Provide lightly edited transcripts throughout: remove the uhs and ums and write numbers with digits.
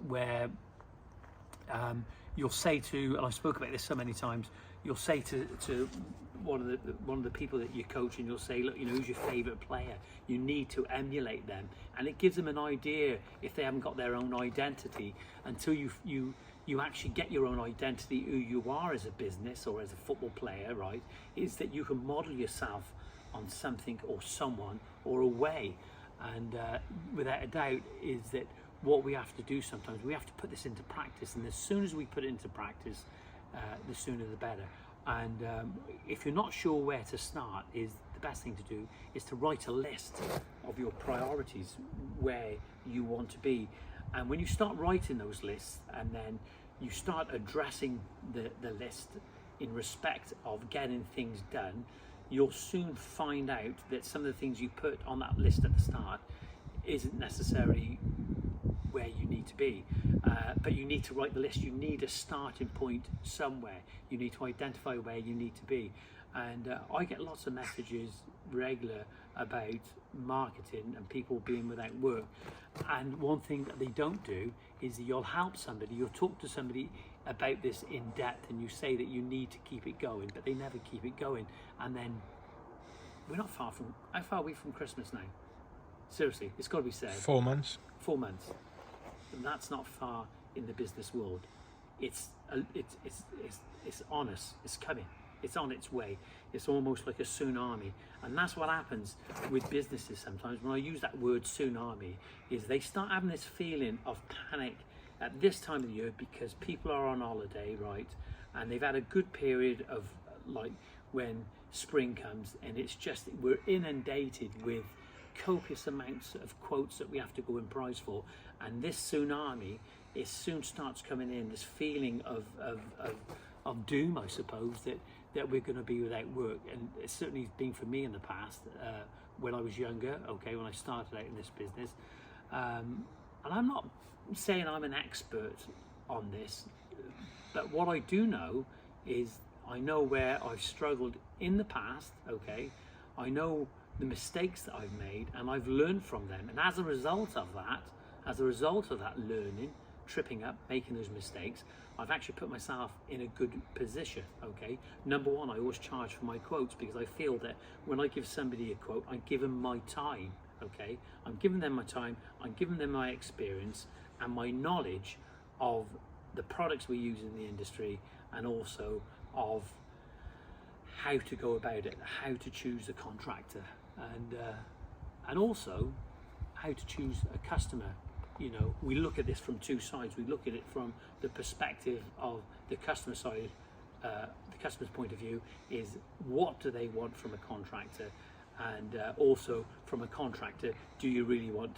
where you'll say to, and I spoke about this so many times, you'll say to one of the people that you coach, and you'll say, look, who's your favorite player? You need to emulate them, and it gives them an idea if they haven't got their own identity. Until you actually get your own identity, who you are as a business or as a football player, right? Is that you can model yourself on something or someone or a way, and without a doubt is that what we have to do sometimes, we have to put this into practice, and as soon as we put it into practice, the sooner the better. And if you're not sure where to start, is the best thing to do is to write a list of your priorities, where you want to be. And when you start writing those lists, and then you start addressing the list in respect of getting things done, you'll soon find out that some of the things you put on that list at the start isn't necessarily where you need to be, but you need to write the list. You need a starting point somewhere. You need to identify where you need to be. And I get lots of messages regular about marketing and people being without work, and one thing that they don't do is that you'll help somebody, you'll talk to somebody about this in depth, and you say that you need to keep it going, but they never keep it going. And then we're not far from, how far are we from Christmas now? Seriously, it's got to be said. 4 months. 4 months. And that's not far in the business world. It's on us. It's coming. It's on its way. It's almost like a tsunami. And that's what happens with businesses sometimes. When I use that word tsunami, is they start having this feeling of panic at this time of the year because people are on holiday, right? And they've had a good period of, like, when spring comes, and it's just, we're inundated with copious amounts of quotes that we have to go and price for, and this tsunami, it soon starts coming in, this feeling of doom, I suppose, that we're going to be without work. And it's certainly been for me in the past, when I was younger, okay, when I started out in this business. And I'm not saying I'm an expert on this, but what I do know is I know where I've struggled in the past, okay? I know the mistakes that I've made, and I've learned from them. And as a result of that learning, tripping up, making those mistakes, I've actually put myself in a good position, okay? Number one, I always charge for my quotes, because I feel that when I give somebody a quote, I give them my time, okay? I'm giving them my time, I'm giving them my experience and my knowledge of the products we use in the industry, and also of how to go about it, how to choose a contractor, and also how to choose a customer. We look at this from two sides. We look at it from the perspective of the customer side. The customer's point of view is, what do they want from a contractor? And also from a contractor, do you really want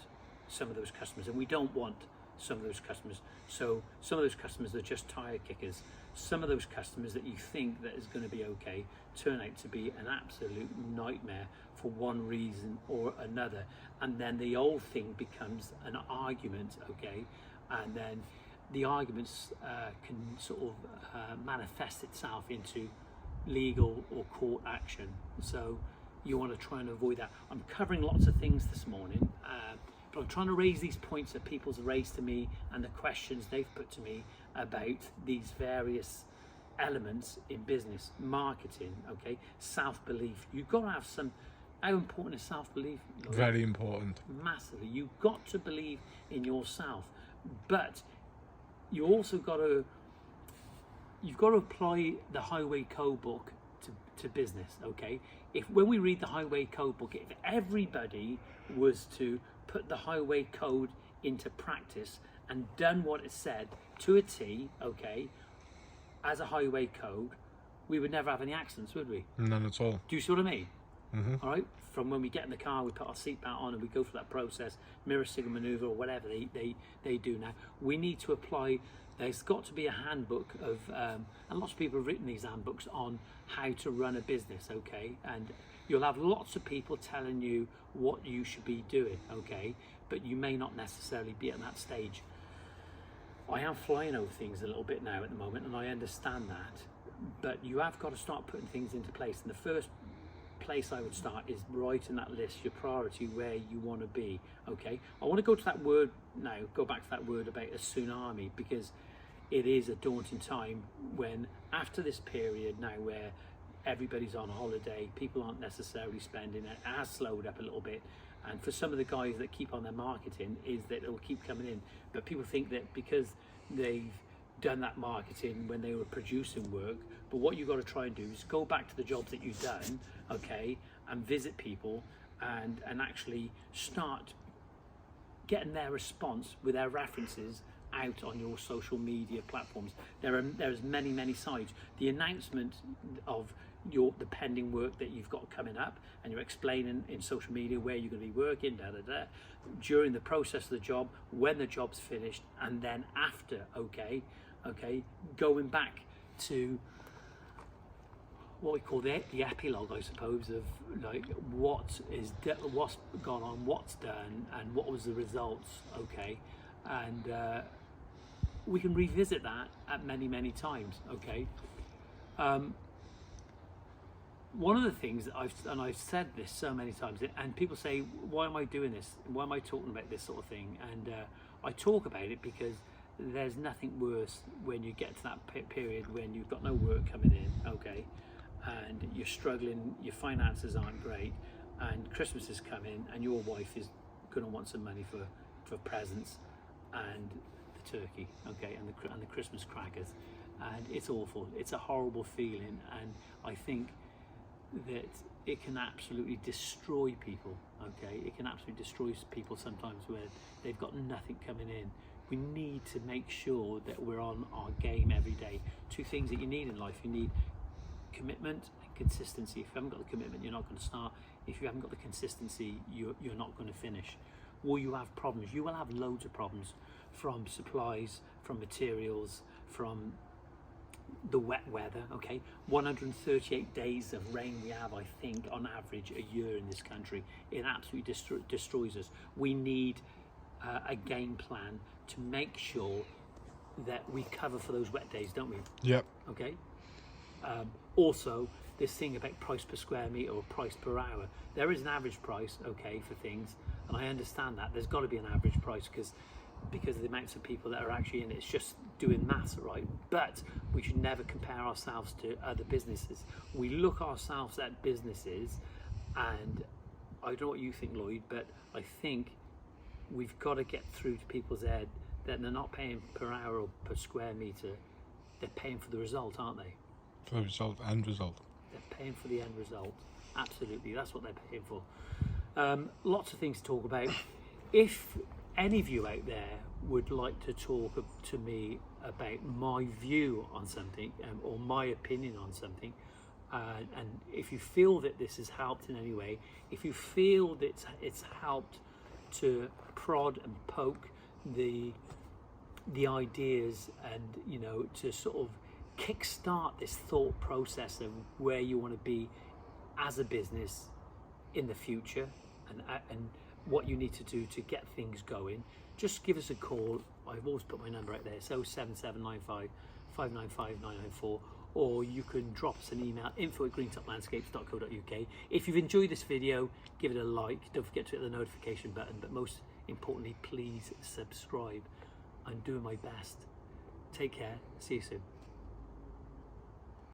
some of those customers? And we don't want some of those customers. So some of those customers are just tire kickers. Some of those customers that you think that is going to be okay turn out to be an absolute nightmare for one reason or another, and then the whole thing becomes an argument, okay? And then the arguments can sort of manifest itself into legal or court action. So you want to try and avoid that. I'm covering lots of things this morning, but I'm trying to raise these points that people's raised to me, and the questions they've put to me about these various elements in business, marketing, okay? Self-belief. You've got to have some. How important is self-belief? Very important. Massively. You've got to believe in yourself, but you also you've got to apply the highway code book to business, okay? When we read the highway code book, if everybody was to put the highway code into practice and done what it said to a T, okay, as a highway code, we would never have any accidents, would we? None at all. Do you see what I mean? Mm-hmm. All right, from when we get in the car, we put our seatbelt on and we go through that process, mirror signal maneuver or whatever they do now. We need to apply. There's got to be a handbook of, and lots of people have written these handbooks on how to run a business, okay? And you'll have lots of people telling you what you should be doing, okay? But you may not necessarily be at that stage. I am flying over things a little bit now at the moment, and I understand that, but you have got to start putting things into place. And the first place I would start is writing that list, your priority, where you want to be. Okay, I want to go to that word now, go back to that word about a tsunami, because it is a daunting time when, after this period now where everybody's on holiday, people aren't necessarily spending, it has slowed up a little bit. And for some of the guys that keep on their marketing, is that it'll keep coming in. But people think that because they've done that marketing when they were producing work, but what you've got to try and do is go back to the jobs that you've done, okay, and visit people and actually start getting their response with their references out on your social media platforms. There's many sides. The announcement of the pending work that you've got coming up, and you're explaining in social media where you're going to be working, during the process of the job, when the job's finished, and then after. Okay, going back to what we call the epilogue, I suppose, of like what's gone on, what's done, and what was the results. Okay, and we can revisit that at many times. Okay. One of the things that I've said this so many times, and people say, why am I doing this? Why am I talking about this sort of thing? And I talk about it because there's nothing worse when you get to that period when you've got no work coming in, okay, and you're struggling, your finances aren't great, and Christmas is coming, and your wife is going to want some money for presents and the turkey, okay, and the Christmas crackers, and it's awful. It's a horrible feeling, and I think that it can absolutely destroy people. Okay, it can absolutely destroy people sometimes where they've got nothing coming in. We need to make sure that we're on our game every day. Two things that you need in life: you need commitment and consistency. If you haven't got the commitment, you're not going to start. If you haven't got the consistency, you're not going to finish. Will you have problems? You will have loads of problems, from supplies, from materials, from the wet weather. Okay, 138 days of rain we have, I think, on average a year in this country. It absolutely destroys us. We need a game plan to make sure that we cover for those wet days, don't we? Yep. Okay. Also, this thing about price per square metre or price per hour, there is an average price, okay, for things, and I understand that there's got to be an average price because of the amounts of people that are actually in it. It's just doing maths, right? But we should never compare ourselves to other businesses. We look ourselves at businesses, and I don't know what you think, Lloyd, but I think we've got to get through to people's head that they're not paying per hour or per square metre, they're paying for the result, aren't they? For the result, end result. They're paying for the end result. Absolutely, that's what they're paying for. Lots of things to talk about. If any of you out there would like to talk to me about my view on something, or my opinion on something, and if you feel that this has helped in any way, if you feel that it's helped to prod and poke the ideas, and to sort of kickstart this thought process of where you want to be as a business in the future, and what you need to do to get things going, just give us a call. I've always put my number out there, so 07795 595 994, or you can drop us an email, info@greentoplandscapes.co.uk. If you've enjoyed this video, give it a like. Don't forget to hit the notification button, but most importantly, please subscribe. I'm doing my best. Take care. See you soon.